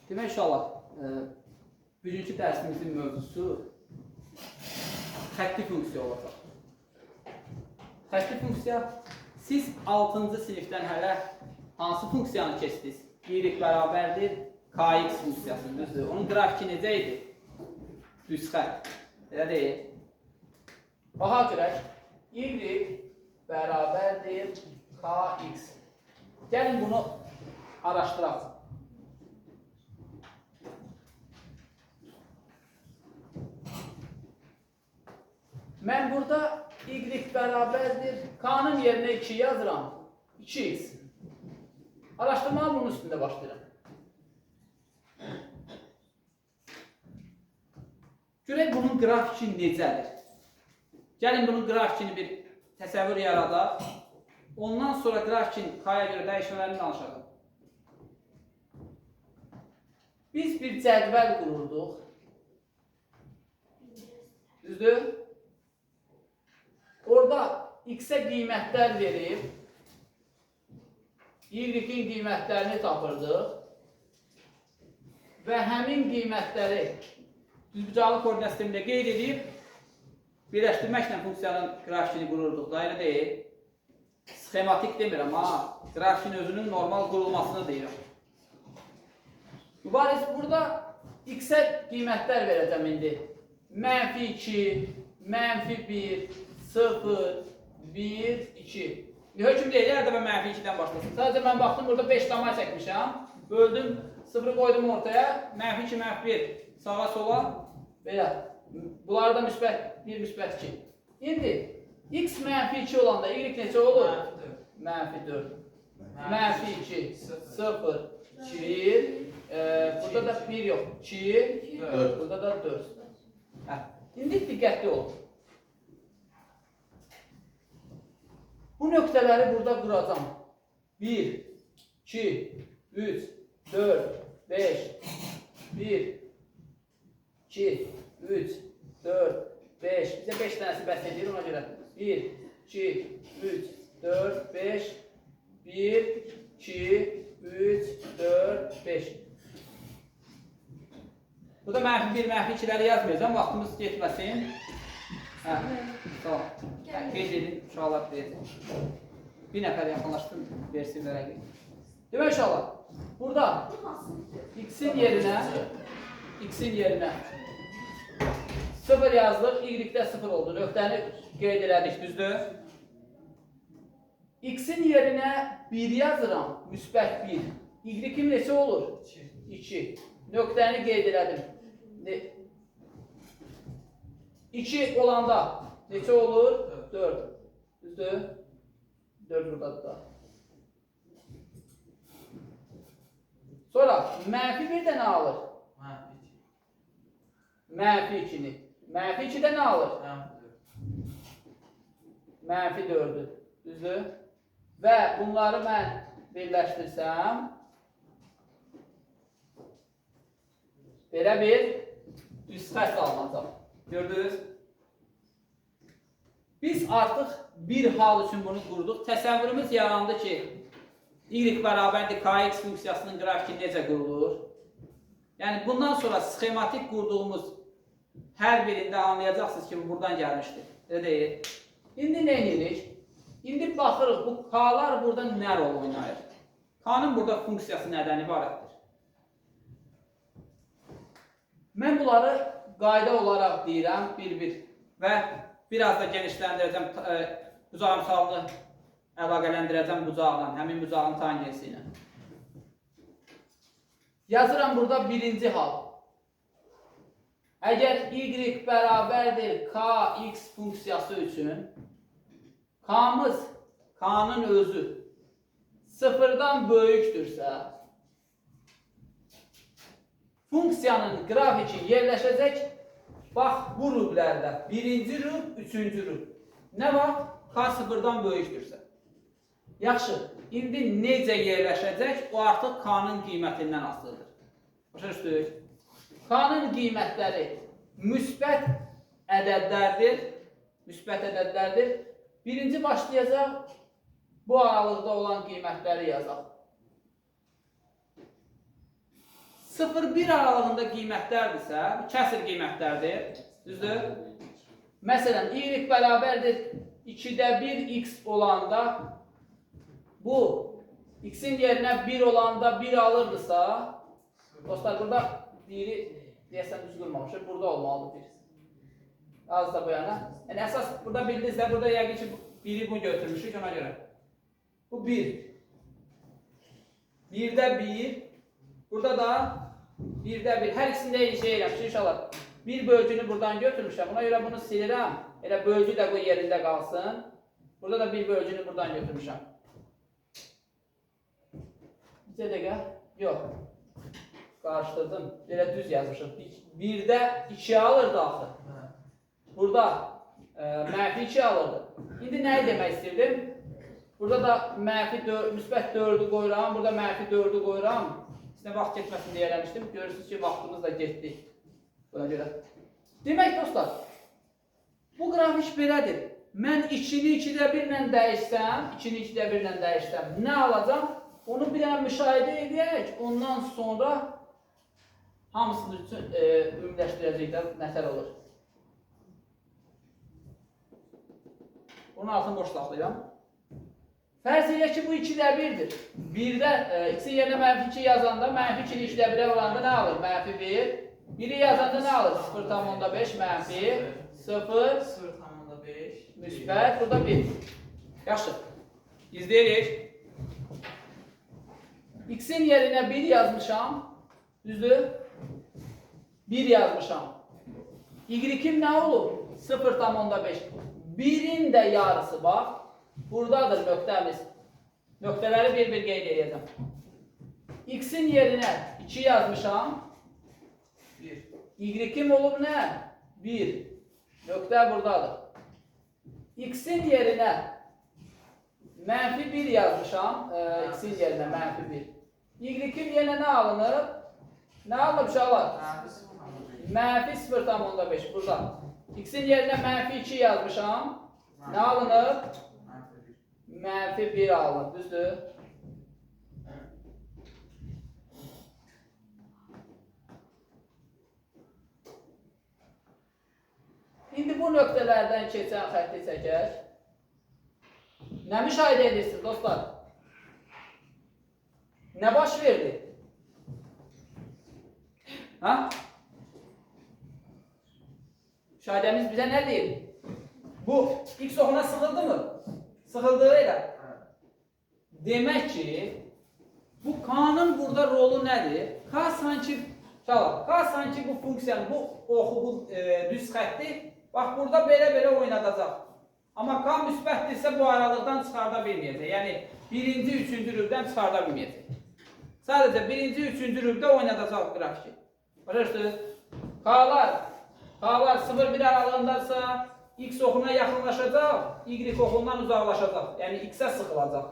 Demək inşallah bugünkü dərsimizin mövzusu xətti funksiya olacaq. Xətti funksiya, siz 6-cı sinifdən hələ hansı funksiyanı keçdiniz? Y bərabərdir kx funksiyası, düzdür? Onun qrafiki necə idi? Düz xətt. Elə deyil. Baxa görək, y bərabərdir kx. Gəlin bunu araşdıraq. Mən burada y bərabərdir, k-nın yerinə 2 yazıram, 2x. Araşdırmağa bunun üstündə başlayıram. Görək bunun qrafiki necədir? Gəlin bunun grafikini bir təsəvvür yaradaq. Ondan sonra grafikin k-ya görə dəyişmələrini danışalım. Biz bir cədvəl qururduq. Düzdür? Orada x-ə qiymətlər verib, y-in qiymətlərini tapırdıq və həmin qiymətləri düzbucaqlı koordinat sistemində qeyd edib, birləşdirməklə funksiyanın grafikini qururduq da, elə deyil. Sxematik demirəm, amma grafikin özünün normal qurulmasını deyirəm. Mübariz, burada x-ə qiymətlər verəcəm indi. -2, -1, 0, 1, 2. Hökm deyil, hər dəfə -2-dən başlasın. Sadəcə mən baxdım, burada 5 damay çəkmişəm. Böldüm, 0-ı qoydum ortaya. -2, -1, sağa sola. Belə. Bunları da müsbət 1, müsbət 2. İndi x -2 olanda y neçə olur? -4. -2, 0, 2, burada da 1 yox. 2, burada da 4. İndi diqqətli olun. Bu nöqtələri burada quracam. 1, 2, 3, 4, 5, 1, 2, 3, 4, 5. Bizə 5 dənəsi bəs edir ona görə. 1, 2, 3, 4, 5, 1, 2, 3, 4, 5. Burada -1, -2'ləri yazmayacağım, vaxtımız getməsin. Tamam. Qeyd edin, uşaqlar deyəcək. Bir nəfər yaxınlaşdım, versiyalara qeyd. Demək inşallah, burada x-in yerinə 0 yazdıq, y-də 0 oldu. Nöqtəni qeyd elədik, düzdür? X-in yerinə 1 yazıram, müsbət 1. Y-im neçə olur? 2. Nöqtəni qeyd elədim. 2 olanda neçə olur? 4. Düzdür? 4 buradadır da. Sonra -1 də nə alır? -2'ni. -2'də nə alır? -4'ü. Düzdür? Və bunları mən birləşdirsəm, belə bir düz xətt alınacaq. Gördünüz? Biz artıq bir hal üçün bunu qurduq. Təsəvvürümüz yarandı ki, y bərabərdir kx funksiyasının qrafiki necə qurulur? Yəni, bundan sonra sxematik qurduğumuz hər birində anlayacaqsınız ki, buradan gəlmişdir. Elə deyil. İndi nə edirik? İndi baxırıq, bu k'lar burada nə rol oynayır? K'nın burada funksiyası nədən ibarətdir? Mən bunları qayda olaraq deyirəm, bir-bir və biraz da genişləndirəcəm, bucaq misalını əlaqələndirəcəm bucaqla, həmin bucağın tangensi ilə. Yazıram burada birinci hal. Əgər y bərabərdir kx funksiyası üçün, k'mız, k'nın özü 0-dan böyükdürsə, funksiyanın qrafiki yerləşəcək, bax bu rublərdə, birinci rub, üçüncü rub. Nə vaxt? K 0-dan böyükdürsə. Yaxşı, indi necə yerləşəcək, o artıq k'nın qiymətindən asılıdır. Başa düşdük? K'nın qiymətləri müsbət ədədlərdir. Birinci başlayacaq, bu aralıqda olan qiymətləri yazaq. 0-1 aralığında qiymətlərdirsə, bu kəsir qiymətlərdir, düzdür? Məsələn, y bərabərdir 2-də 1 x olanda, bu x-in yerinə 1 olanda 1 alırdısa, dostlar, burada 1-i deyəsən düz qurmamışıq, burada olmalıdır 1. Az da bu yana. Yəni, əsas burada bildinizsə, burada yəqin ki, 1-i bunu götürmüşük ona görə. Bu 1. 1-də 1. Burada da 1-də 1. Hər ikisində eyni şey eləmişik inşallah. Bir bölgünü buradan götürmüşəm. Buna görə bunu silirəm. Elə bölgü də bu yerində qalsın. Burada da bir bölgünü buradan götürmüşəm. Bir dəqiqə. Yox. Qarışdırdım. Belə düz yazmışım. 1-də 2 alırdı axı. Burada mənfi 2 alırdı. İndi nəyi demək istirdim? Burada da müsbət 4-ü qoyuram. Burada mənfi 4-ü qoyuram. Sizə vaxt getməsin deyə eləmişdim. Görürsünüz ki, vaxtımız da getdi. Buna görə. Demək dostlar, bu qrafik belədir. Mən 2-ni 2-də 1 ilə dəyişsəm, 2-ni 2-də 1 ilə dəyişsəm, nə alacam? Onu bir dənə müşahidə edək. Ondan sonra hamısını ümumiləşdirəcəklər, nətər olur. Bunun altını boş saxlayıram. Fərz edək ki, bu 2-də 1-dir. 1-də x-in yerinə mənfi 2 yazanda, mənfi 2-ni 2-də 1-ə olanda nə alır? Mənfi 1. 1-i yazanda nə alır? 0,5 mənfi 0, 0,5 müsbət, burada 1. Yaxşı. İzləyirik. X-in yerinə 1 yazmışam. Düzdür? 1 yazmışam. Y-im nə olur? 0,5. 1-in də yarısı bax. Buradadır nöqtəmiz. Nöqtələri bir-bir qeyd edəcəm. X-in yerinə 2 yazmışam. 1. Y-im olub nə? 1. Nöqtə buradadır. X-in yerinə mənfi 1 yazmışam. X-in yerinə mənfi 1. Y-im yerinə nə alınıb? Nə alınıb uşaqlar? Mənfi 0,5 burada. X-in yerinə mənfi 2 yazmışam. Nə alınıb? Mənfi 1 alınıb, düzdür? İndi bu nöqtələrdən keçən xətti çəkək. Nə müşahidə edirsiniz dostlar? Nə baş verdi? Ha? Müşahidəmiz bizə nə deyir? Bu x oxuna sıxıldı mı? Sıxıldığı ilə. Demək ki, bu K-nın burada rolu nədir? K sanki bu funksiyanın, bu oxu, bu düz xətti, bax burada belə oynadacaq. Amma K müsbətdirsə bu aralıqdan çıxarda bilməyəcək. Yəni, birinci, üçüncü rübdən çıxarda bilməyəcək. Sadəcə birinci, üçüncü rübdə oynadacaq qrafiki. Başarırsınız? K-lar 0-1 aralığındaysa, x oxuna yaxınlaşacaq, y oxundan uzaqlaşacaq. Yəni, x-ə sıxılacaq.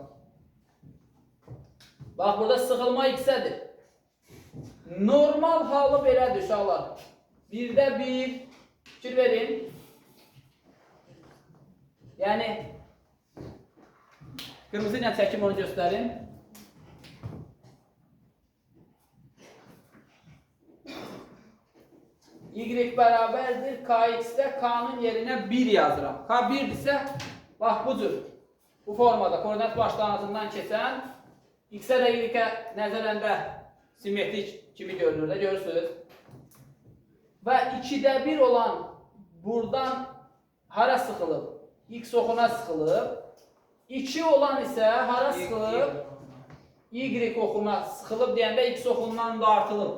Bax, burada sıxılma x-ədir. Normal halı belədir, uşaqlar. 1-də 1, fikir verin. Yəni, qırmızı ilə çəkim onu göstərin. Y bərabərdir kx-də K-nın yerinə 1 yazıram. K 1-dirsə, bax bu cür, bu formada, koordinat başlanğıcından keçən x-ə də y-ə nəzərəndə simmetrik kimi görünür də, görürsünüz. Və 2-də 1 olan buradan hara sıxılıb? X oxuna sıxılıb. 2 olan isə hara sıxılıb? Y oxuna sıxılıb deyəndə x oxundan da artılıb.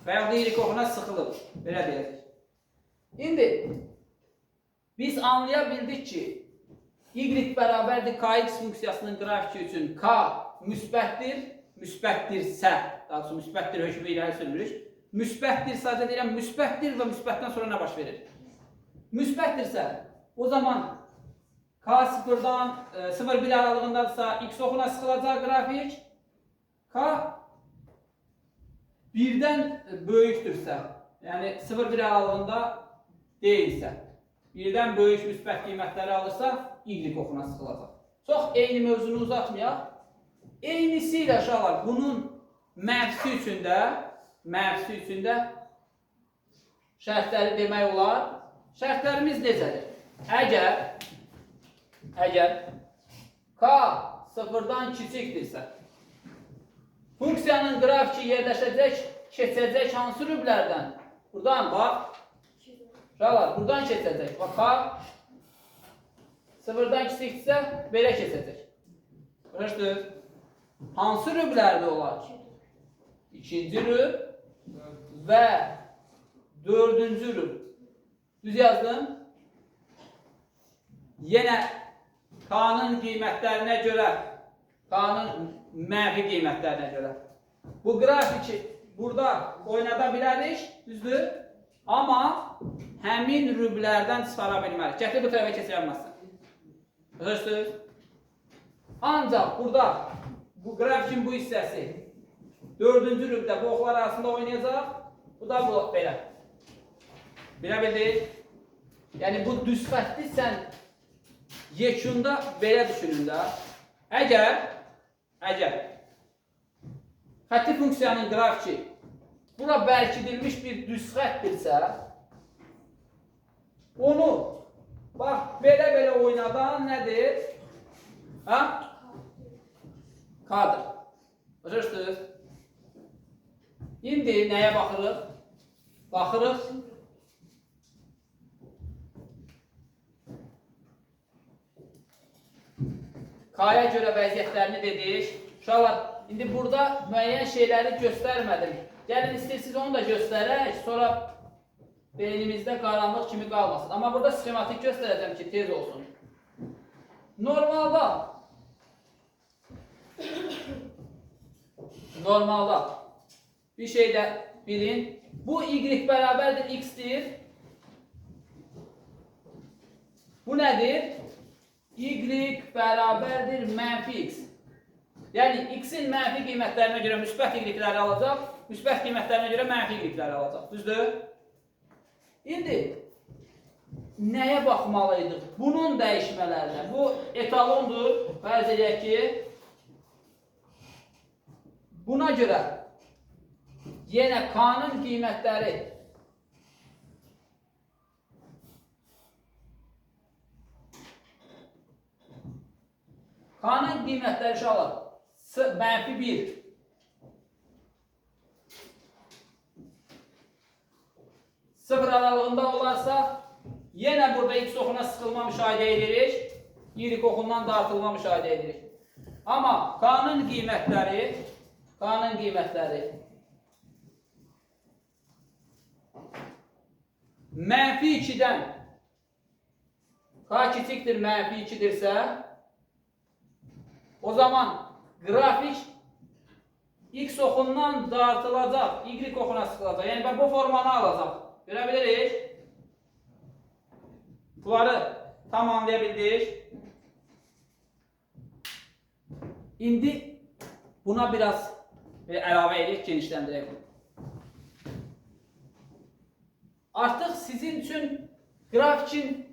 Və yaxud da y oxuna sıxılıb. Belə deyəcək. İndi biz anlaya bildik ki, y bərabərdir kx funksiyasının qrafiki üçün k müsbətdir, müsbətdirsə, daha doğrusu müsbətdir hökmü irəli sürülür. Müsbətdir, sadəcə deyirəm, müsbətdir və müsbətdən sonra nə baş verir? Müsbətdirsə, o zaman k 0-dan 0-1 aralığındadırsa x oxuna sıxılacaq qrafik, k 1-dən böyükdürsə, yəni 0-1 aralığında deyilsə, 1-dən böyük müsbət qiymətləri alırsa, y oxuna sıxılacaq. Çox eyni mövzunu uzatmayaq. Eynisi ilə uşaqlar, bunun mənfisi üçün də mənfisi üçün də şərtləri demək olar. Şərtlərimiz necədir? Əgər k sıfırdan kiçikdirsə, funksiyanın qrafiki yerləşəcək, keçəcək hansı rüblərdən? Buradan bax. Uşaqlar, buradan keçəcək. Bax, k sıfırdan kiçikdirsə, belə keçəcək. Başlayır. Hansı rüblərdə olar? İkinci rüb və dördüncü rüb. Düz yazdım. Yenə K-nın qiymətlərinə görə, K-nın mənfi qiymətlərinə görə. Bu qrafiki burada oynada bilərik, düzdür? Amma həmin rüblərdən çıxara bilmərik. Gətir bu tərəfə keçirəməzsən. Düzdür? Ancaq burada bu grafikin bu hissəsi dördüncü rübdə bu oxlar arasında oynayacaq. Bu da bu belə. Bilə bildik. Yəni bu düz xətti sən yekunda belə düşünün də. Əgər xətti funksiyanın qrafiki bura bərkidilmiş bir düz xətdirsə, onu bax belə oynadan nədir? Ha? K-dır. Başa. İndi nəyə baxırıq? Baxırıq. K-ya görə vəziyyətlərini dedik. Uşaqlar, indi burada müəyyən şeyləri göstərmədim. Gəlin istəyirsiniz onu da göstərək, sonra beynimizdə qaranlıq kimi qalmasın. Amma burada sxematik göstərəcəm ki, tez olsun. Normalda bir şey də bilin. Bu y bərabərdir x-dir. Bu nədir? Y bərabərdir mənfi x. Yəni x-in mənfi qiymətlərinə görə müsbət y-ləri alacaq, müsbət qiymətlərinə görə mənfi y-ləri alacaq. Düzdür? İndi nəyə baxmalıydıq? Bunun dəyişmələrinə. Bu etalondur. Fərz edək ki, buna görə yenə K-nın qiymətləri uşaqlar mənfi 1. Sıfır aralığında olarsa yenə burada x oxuna sıxılma müşahidə edirik. Y oxundan dartılma müşahidə edirik. Amma K-nın qiymətləri mənfi 2-dən K kiçikdir, mənfi 2-dirsə o zaman qrafik x oxundan dartılacaq, y oxuna sıxılacaq. Yəni bu formanı alacaq. Görə bilirik. Bunları tamamlaya bildik. İndi buna biraz əlavə edək, genişləndirək. Artıq sizin üçün grafikin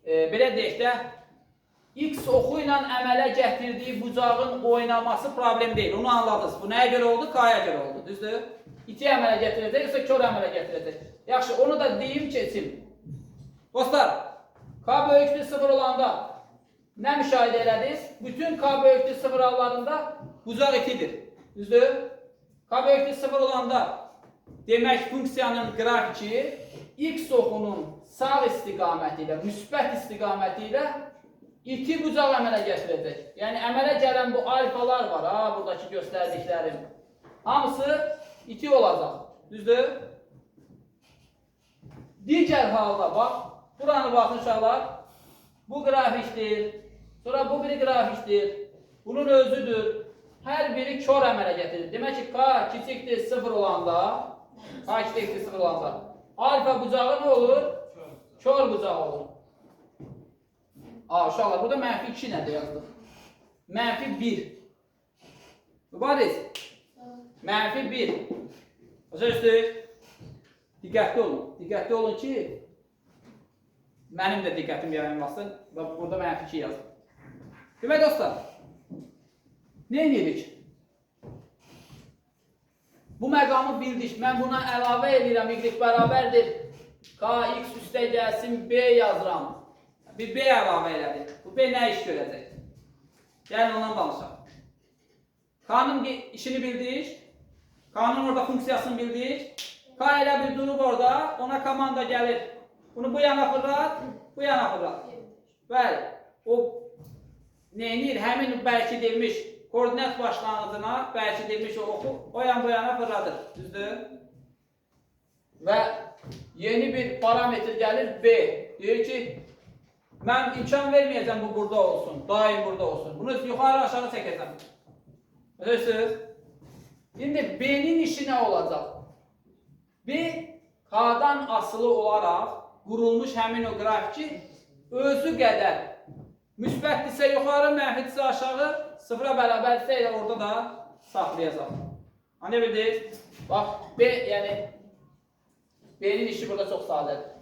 belə deyək də x oxu ilə əmələ gətirdiyi bucağın oynaması problem deyil. Onu anladınız. Bu nəyə görə oldu? K-ya görə oldu. Düzdür? İti əmələ gətirəcək, yoxsa kör əmələ gətirəcək. Yaxşı, onu da deyim, keçim. Dostlar, K böyükdür 0 olanda nə müşahidə elədiniz? Bütün K böyükdür 0 hallarında bucaq itidir. Düzdür? K böyükdür 0 olanda demək funksiyanın qrafiki x oxunun sağ istiqaməti ilə, müsbət istiqaməti ilə iti bucaq əmələ gətirəcək. Yəni əmələ gələn bu alfalar var, buradakı göstərdiklərim. Hamısı iti olacaq. Düzdür? Digər halda bax, buranı baxın uşaqlar. Bu qrafikdir. Sonra bu biri qrafikdir. Bunun özüdür. Hər biri kör əmələ gətirir. Demək ki, K kiçikdir 0 olanda, alfa bucağı nə olur? Kör bucağı olur. Uşaqlar, burada mənfi 2 nədir yazdıq? Mənfi 1. Mübariz? Mənfi 1. Başa üstü? Diqqətli olun. Diqqətli olun ki, mənim də diqqətim yayınlasın. Burada mənfi 2 yazdım. Demək dostlar, nə edirik? Bu məqamı bildik. Mən buna əlavə edirəm. Y bərabərdir. Kx üstə gəlsin B yazıram. Bir B əlavə elədik. Bu B nə iş görəcək? Gəlin ondan danışaq. K'nın işini bildik. K'nın orada funksiyasını bildik. K elə bir durub orada. Ona komanda gəlir. Bunu bu yana fırlat, bu yana fırlat. Bəli. O neyinir? Həmin bərkidilmiş koordinat başlanğıcına bərkidilmiş o oxu o yan bu yana fırladır. Düzdür? Və yeni bir parametr gəlir B. Deyir ki, mən imkan verməyəcəm bu burada olsun, daim burada olsun. Bunu yuxarı aşağı çəkəcəm. Bilirsiniz? İndi B'nin işi nə olacaq? B, K'dan asılı olaraq qurulmuş həmin o qrafiki özü qədər müsbətdirsə yuxarı, mənfidirsə aşağı, sıfıra bərabərdirsə elə orada da saxlayacaq. Anlaya bildiniz? Bax, B, yəni B'nin işi burada çox sadədir.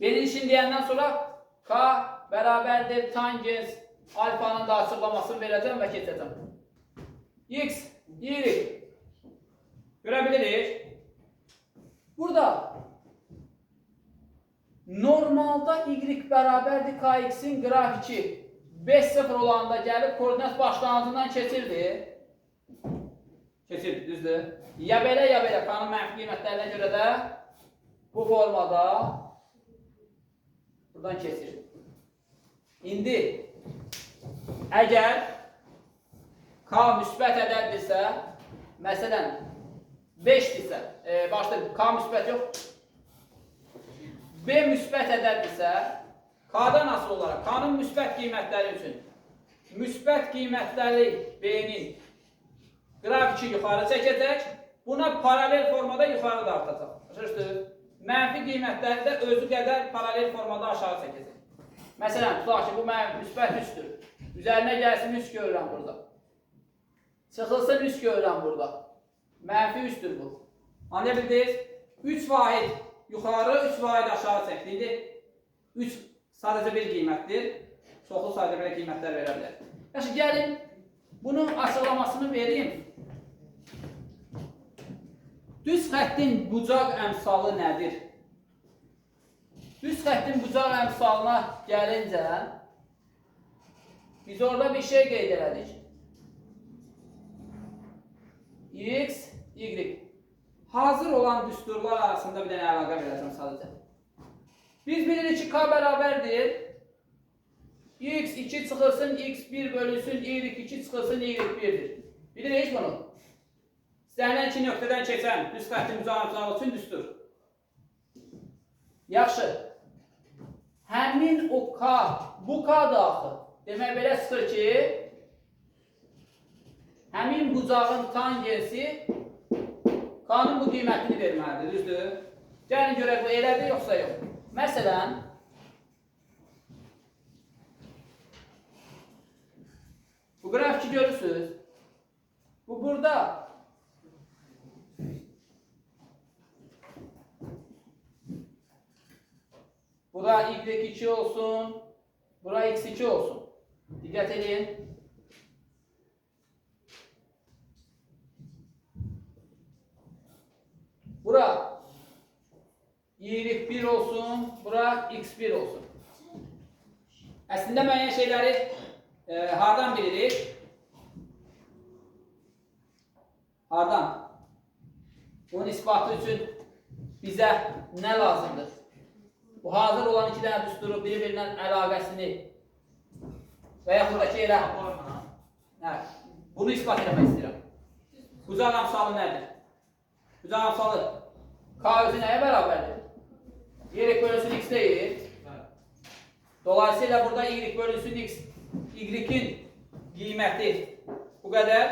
B'nin işini deyəndən sonra K bərabərdir tangens alfanın da açıqlamasını verəcəm və keçəcəm. X, Y. Görə bilirik. Burada normalda Y bərabərdir Kx'in qrafiki 5-0 olanda gəlib koordinat başlanğıcından keçirdi. Keçirdi, düzdür? Ya belə, ya belə. K'nın mənfi qiymətlərinə görə də bu formada buradan keçir. İndi əgər K müsbət ədəddirsə, məsələn 5-dirsə, başlayalım, K müsbət yox, B müsbət ədəddirsə, K'dan asılı olaraq, K'nın müsbət qiymətləri üçün müsbət qiymətləri B'nin qrafiki yuxarı çəkəcək, buna paralel formada yuxarı da artacaq. Başa mənfi qiymətləri də özü qədər paralel formada aşağı çəkəcək. Məsələn, tutaq ki, bu mənim müsbət 3-dür. Üzərinə gəlsin 3 görürəm burada. Çıxılsın 3 görürəm burada. Mənfi 3-dür bu. Anlaya bildiniz? 3 vahid yuxarı, 3 vahid aşağı çəkdi. 3 sadəcə bir qiymətdir. Çoxlu sayda belə qiymətlər verə bilər. Yaxşı, gəlin bunun açıqlamasını vereyim. Düz xəttin bucaq əmsalı nədir? Düz xəttin bucaq əmsalına gəlincə biz orada bir şey qeyd elədik. X, Y. Hazır olan düsturlar arasında bir dənə əlaqə verəcəm sadəcə. Biz bilirik ki, K bərabərdir. X 2 çıxılsın, X 1 bölünsün, Y 2 çıxılsın, Y 1'dir. Bilirik bunu. İstənilən iki nöqtədən keçən düz xəttin bucaq əmsalı üçün düstur. Yaxşı. Həmin o K, bu K daxil. Demək belə çıxır ki, həmin bucağın tangensi K'nın bu qiymətini verməlidir, düzdür? Gəlin görək bu elədir, yoxsa yox. Məsələn, bu qrafiki görürsünüz. Bu burada bura Y2 olsun, bura X2 olsun. Diqqət edin. Bura Y1 olsun, bura X1 olsun. Əslində müəyyən şeyləri hardan bilirik? Hardan? Bunun isbatı üçün bizə nə lazımdır? Bu hazır olan iki dənə düsturu bir-birindən əlaqəsini və yaxud da ki, elə bunu isbat etmək istəyirəm. Bucaq əmsalı nədir? Bucaq əmsalı K özü nəyə bərabərdir? Y bölünsün X deyil. Dolayısıyla burada Y bölünsün X. Y-in qiyməti bu qədər,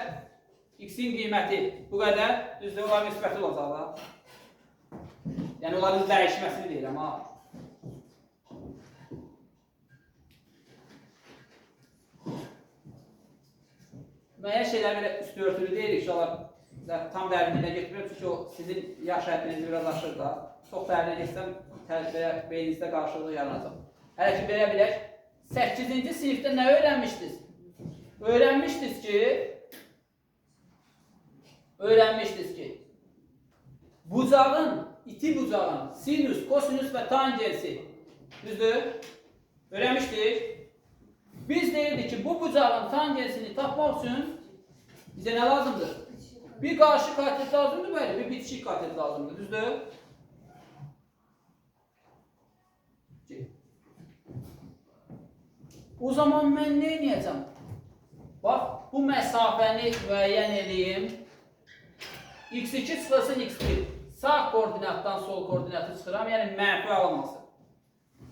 X-in qiyməti bu qədər, düzdür, onların nisbəti olacaqlar. Yəni, onların dəyişməsini deyirəm, ha. Müəyyən şeylər belə üstü örtülü deyirik, inşallah tam dərinliyinə getmiyorum, çünki o sizin yaş həddinizi biraz aşır da. Çox dərinə geçsəm, beyninizdə qarşılığı yaranacaq. Hələ ki, belə bilək, 8-ci sinifdə nə öyrənmişdiniz? Öyrənmişdiniz ki, öyrənmişdiniz ki, bucağın, iti bucağın sinüs, kosinüs və tangensi, düzdür? Öyrənmişdik. Biz deyirdik ki, bu bucağın tangensini tapmaq üçün bizə nə lazımdır? Bir qarşı katet lazımdır, böyle bir bitişik katet lazımdır, düzdür? O zaman mən nə edəcəm? Bax, bu məsafəni müəyyən edeyim. X2 çıxılsın X1. Sağ koordinatdan sol koordinatı çıxıram, yəni mənfi alınması.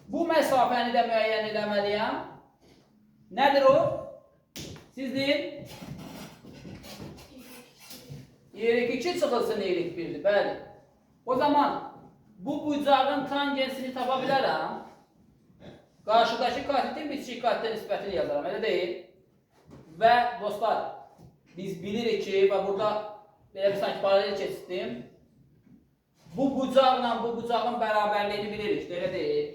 Bu məsafəni də müəyyən eləməliyəm. Nədir o? Siz deyin. Y2 çıxılsın Y1'dir, bəli. O zaman bu bucağın tangensini tapa bilərəm. Qarşıdakı katetin bitişik katetin nisbətini yazaram, elə deyil. Və dostlar, biz bilirik ki, və burada belə bir sanki paralel keçdim. Bu bucaqla bu bucağın bərabərliyini bilirik, elə deyil.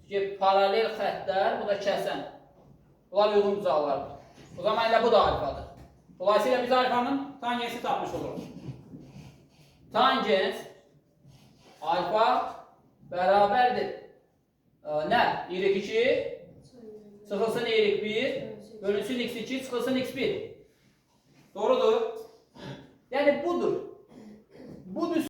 Çünki paralel xəttlər, bu da kəsən. Bunlar uyğun bucaqlardır. O zaman elə bu da alfadır. Dolayısıyla biz alfanın tangensi tapmış oluruq. Tangens alfa bərabərdir. Nə? Y2 çıxılsın Y1, bölünsün X2, çıxılsın X1. Doğrudur. Yəni budur. Budur.